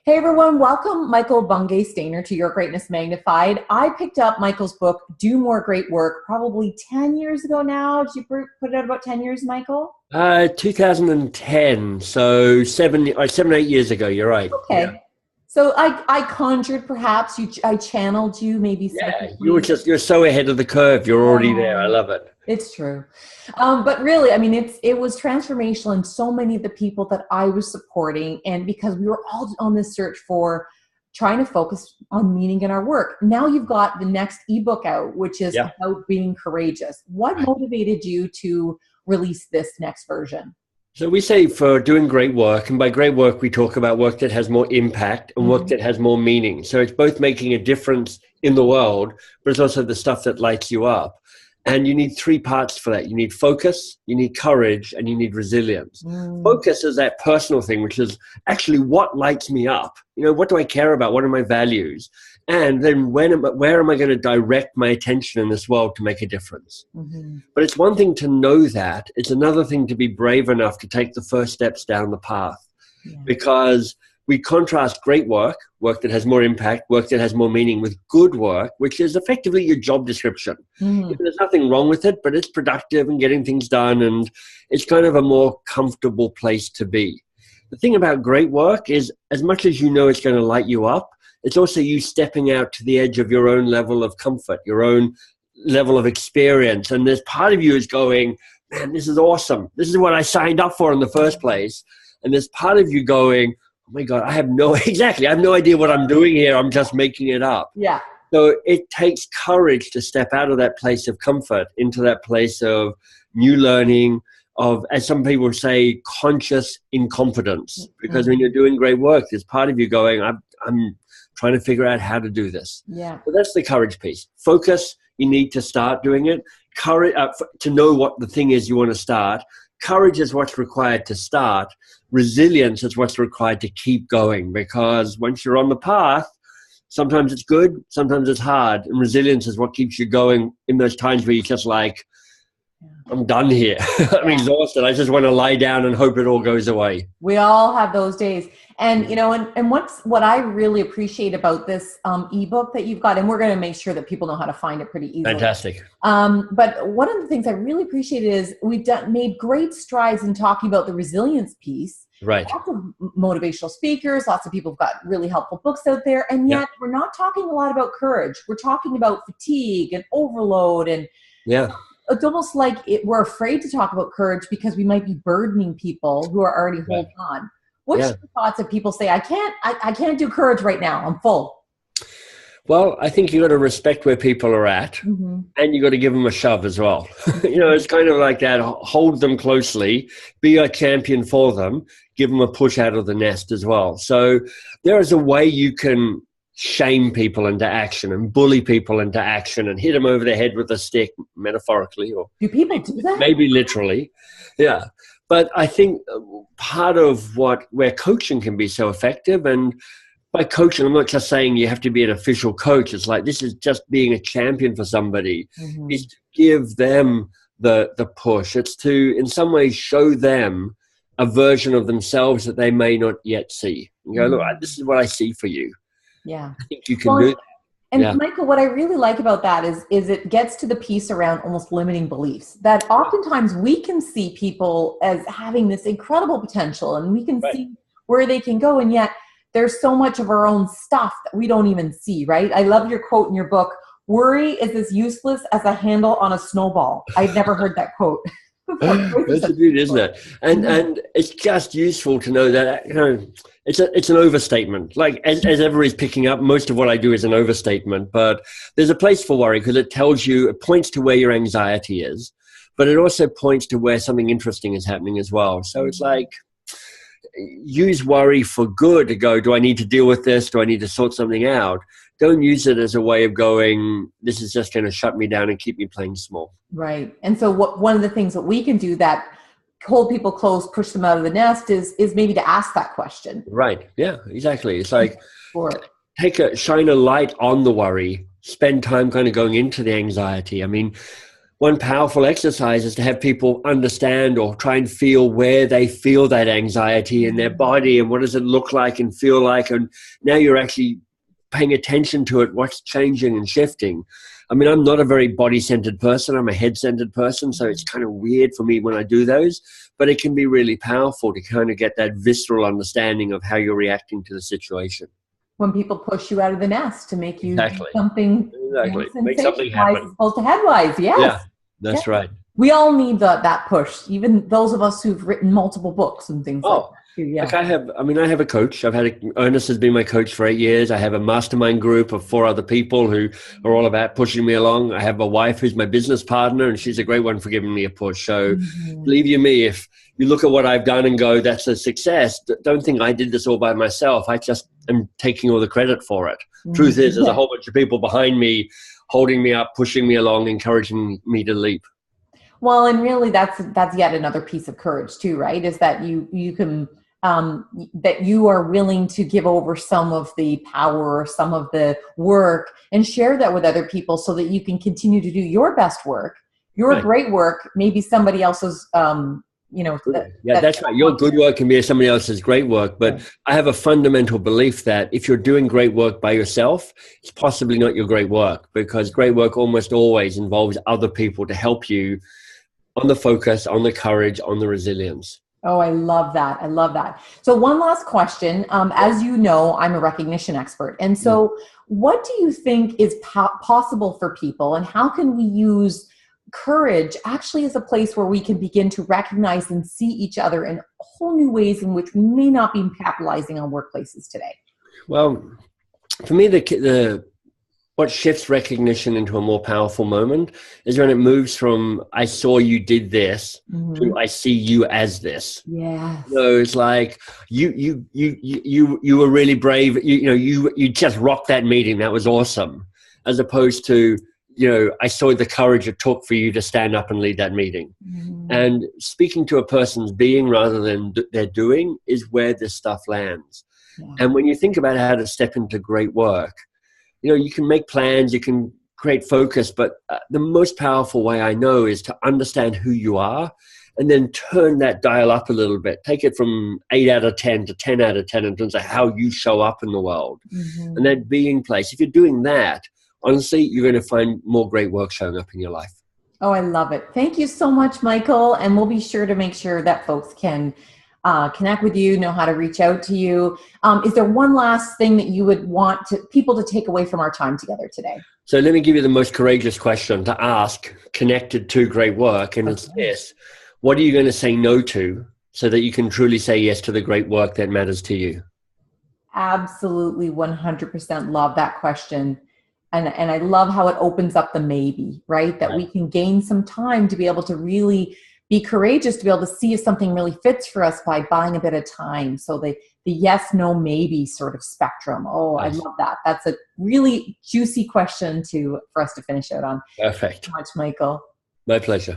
Hey everyone, welcome Michael Bungay Stanier to Your Greatness Magnified. I picked up Michael's book, Do More Great Work, probably 10 years ago now. Did you put it out about 10 years, Michael? 2010, so 8 years ago, you're right. Okay. Yeah. So I conjured perhaps, I channeled you maybe Yeah, psychically. you're so ahead of the curve. You're already there. I love it. It's true. But really, I mean, it was transformational in so many of the people that I was supporting. And because we were all on this search for trying to focus on meaning in our work. Now you've got the next ebook out, which is about being courageous. What motivated you to release this next version? So we say for doing great work, and by great work, we talk about work that has more impact and work that has more meaning. So it's both making a difference in the world, but it's also the stuff that lights you up. And you need three parts for that. You need focus, you need courage, and you need resilience. Focus is that personal thing, which is actually what lights me up. You know, what do I care about? What are my values? And then where am I going to direct my attention in this world to make a difference? But it's one thing to know that. It's another thing to be brave enough to take the first steps down the path. Because we contrast great work, work that has more impact, work that has more meaning, with good work, which is effectively your job description. There's nothing wrong with it, but it's productive and getting things done, and it's kind of a more comfortable place to be. The thing about great work is, as much as you know it's going to light you up, it's also you stepping out to the edge of your own level of comfort, your own level of experience. And there's part of you is going, man, this is awesome. This is what I signed up for in the first place. And there's part of you going, oh my God, I have no idea what I'm doing here. I'm just making it up. Yeah. So it takes courage to step out of that place of comfort into that place of new learning, of, as some people say, conscious incompetence. Because when you're doing great work, there's part of you going, I'm trying to figure out how to do this. Yeah. So that's the courage piece. Focus, you need to start doing it. Courage, to know what the thing is you want to start. Courage is what's required to start. Resilience is what's required to keep going, because once you're on the path, sometimes it's good, sometimes it's hard. And resilience is what keeps you going in those times where you're just like, I'm done here. I'm exhausted. I just want to lie down and hope it all goes away. We all have those days. And, you know, and what I really appreciate about this ebook that you've got, and we're going to make sure that people know how to find it pretty easily. Fantastic. But one of the things I really appreciate is we've made great strides in talking about the resilience piece. Right. Lots of motivational speakers, lots of people have got really helpful books out there. And yet we're not talking a lot about courage. We're talking about fatigue and overload. And it's almost like we're afraid to talk about courage because we might be burdening people who are already holding on. What's your thoughts if people say, I can't do courage right now, I'm full? Well, I think you got to respect where people are at, and you got to give them a shove as well. You know, it's kind of like that. Hold them closely, be a champion for them, give them a push out of the nest as well. So there is a way you can shame people into action and bully people into action and hit them over the head with a stick, metaphorically, or do people do that? Maybe literally. Yeah. But I think part of where coaching can be so effective, and by coaching, I'm not just saying you have to be an official coach. It's like, this is just being a champion for somebody, is to give them the push. It's to, in some ways, show them a version of themselves that they may not yet see. And go, look, this is what I see for you. Yeah. I think you can do that. And Michael, what I really like about that is it gets to the piece around almost limiting beliefs, that oftentimes we can see people as having this incredible potential and we can see where they can go. And yet there's so much of our own stuff that we don't even see, right? I love your quote in your book, worry is as useless as a handle on a snowball. I've never heard that quote. That's a beauty, isn't it? And it's just useful to know that, you know, it's an overstatement. Like, as everybody's picking up, most of what I do is an overstatement, but there's a place for worry because it points to where your anxiety is, but it also points to where something interesting is happening as well. So it's like, use worry for good to go, do I need to deal with this? Do I need to sort something out? Don't use it as a way of going, this is just going to shut me down and keep me playing small. Right. And so one of the things that we can do that hold people close, push them out of the nest is maybe to ask that question. Right. Yeah, exactly. It's like, shine a light on the worry, spend time kind of going into the anxiety. I mean, one powerful exercise is to have people understand or try and feel where they feel that anxiety in their body and what does it look like and feel like. And now you're actually paying attention to it, what's changing and shifting. I mean, I'm not a very body-centered person. I'm a head-centered person, so it's kind of weird for me when I do those, but it can be really powerful to kind of get that visceral understanding of how you're reacting to the situation. When people push you out of the nest to make you do something, make something happen, as opposed to headwise. Yes. Yeah, that's right. We all need that push, even those of us who've written multiple books and things like that too. Yeah. Like I have a coach. Ernest has been my coach for 8 years. I have a mastermind group of 4 other people who are all about pushing me along. I have a wife who's my business partner, and she's a great one for giving me a push. So believe you me, if you look at what I've done and go, that's a success, don't think I did this all by myself. I just am taking all the credit for it. Truth is, there's a whole bunch of people behind me holding me up, pushing me along, encouraging me to leap. Well, and really that's yet another piece of courage too, right? Is that you can, that you are willing to give over some of the power or some of the work and share that with other people so that you can continue to do your best work, your great work, maybe somebody else's, that's right. Your good work can be somebody else's great work. But I have a fundamental belief that if you're doing great work by yourself, it's possibly not your great work, because great work almost always involves other people to help you on the focus, on the courage, on the resilience. Oh, I love that. I love that. So one last question. As you know, I'm a recognition expert. And so what do you think is possible for people, and how can we use courage actually as a place where we can begin to recognize and see each other in whole new ways in which we may not be capitalizing on workplaces today? Well, for me, what shifts recognition into a more powerful moment is when it moves from "I saw you did this" to "I see you as this." Yeah. So it's like you were really brave. You just rocked that meeting. That was awesome. As opposed to, I saw the courage it took for you to stand up and lead that meeting. And speaking to a person's being rather than their doing is where this stuff lands. Yeah. And when you think about how to step into great work, you can make plans, you can create focus, but the most powerful way I know is to understand who you are and then turn that dial up a little bit. Take it from 8 out of 10 to 10 out of 10 in terms of how you show up in the world. And that being place. If you're doing that, honestly, you're going to find more great work showing up in your life. Oh, I love it. Thank you so much, Michael. And we'll be sure to make sure that folks can connect with you, know how to reach out to you. Is there one last thing that you would want people to take away from our time together today? So let me give you the most courageous question to ask connected to great work. And it's this: what are you going to say no to so that you can truly say yes to the great work that matters to you? Absolutely. 100% love that question. And I love how it opens up the maybe, right? That we can gain some time to be able to really be courageous, to be able to see if something really fits for us by buying a bit of time. So the yes, no, maybe sort of spectrum. Oh, I love that. That's a really juicy question for us to finish out on. Perfect. Thank you so much, Michael. My pleasure.